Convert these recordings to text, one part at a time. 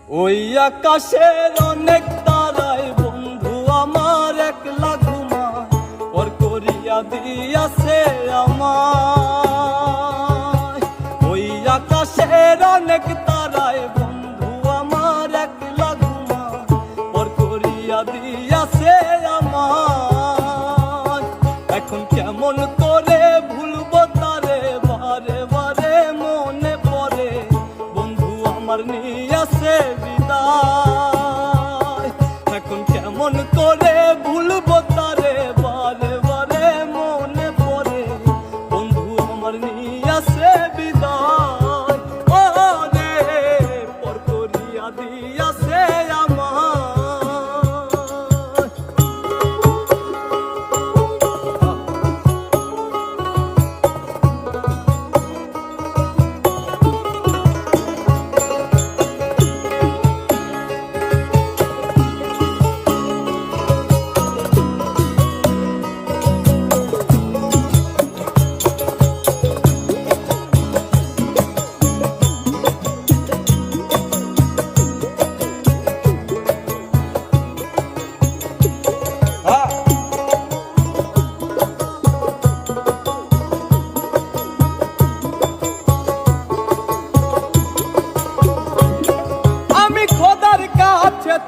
ওই আকাশের অনেক তারায় বন্ধু আমার একলা ঘুমায়, পর করিয়া দিয়াছে আমায়। ওই আকাশের অনেক তারায় বন্ধু আমার একলা ঘুমায়, পর করিয়া দিয়াছে আমায়। এখন কেমন করে ভুলবো তারে, বারে বারে মনে পড়ে বন্ধু আমার নিয়াছে বিদায়। এখন কেমন করে ভুলবো তারে, বারে বারে মনে পড়ে বন্ধু আমার নিয়াছে বিদায়। ও রে পর করিয়া দিয়াছে আমায়।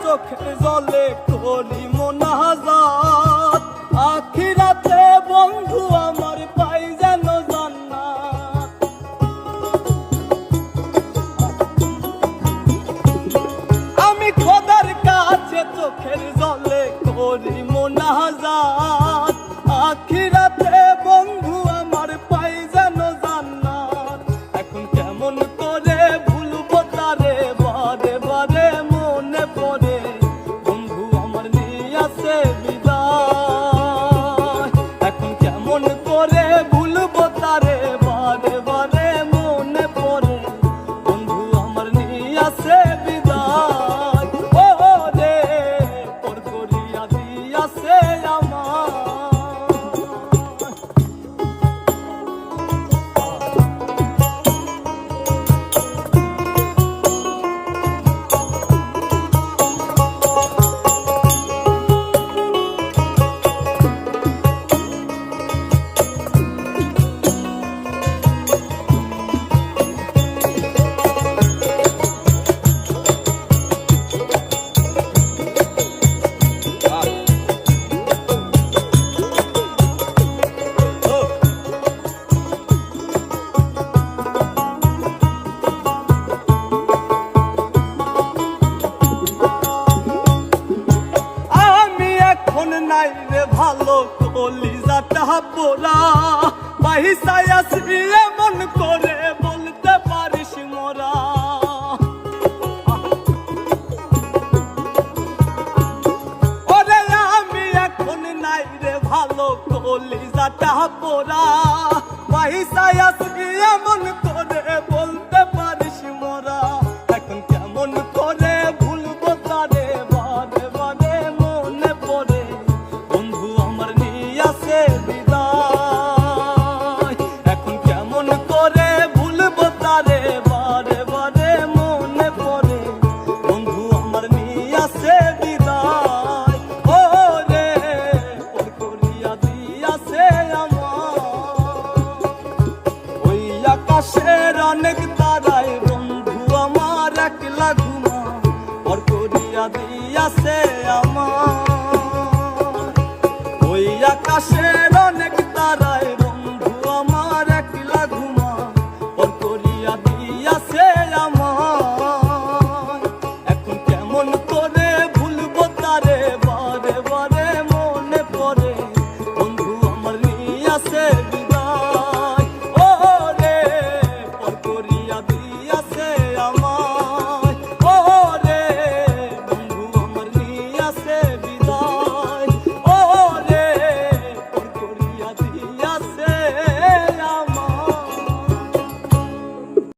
চোখের জলে করি মোনাজাত, আখিরাতে বন্ধু আমার পাই যেন জান্নাত। আমি খোদার কাছে চোখের জলে করি মোনাজাত, আখিরাতে বন্ধু আমার পাই যেন জান্নাত। এখন কেমন করে ভুলবো তারে, বারে বারে মনে পড়ে বন্ধু আমার নিয়াছে বিদায়। এখন কেমন করে ভুলবো তারে, বারে বারে মনে পড়ে বন্ধু আমার নিয়াছে বিদায়। ও রে পর করিয়া দিয়াছে আমায়। নাই রে ভালো কলিজাটা পোড়া, বাহিসায় আসবি এমন করে বলতে পারিস মোরা। ওরে আমি এখন নাই রে ভালো কলিজাটা পোড়া, বাহিসায় আসবি এমন করে বলতে পারিস মোরা। এখন কেমন করে ভুলবো তারে, বারে বারে মনে পড়ে বন্ধু আমার নিয়াছে বিদায়। এখন কেমন করে ভুলবো তারে, বারে বারে মনে পড়ে বন্ধু আমার নিয়াছে বিদায়। ও রে পর করিয়া দিয়াছে আমায়। ওই আকাশের অনেক তারায় বন্ধু আমার একলা ঘুমায়, পর করিয়া দিয়াছে আমায়। ওই আকাশের অনেক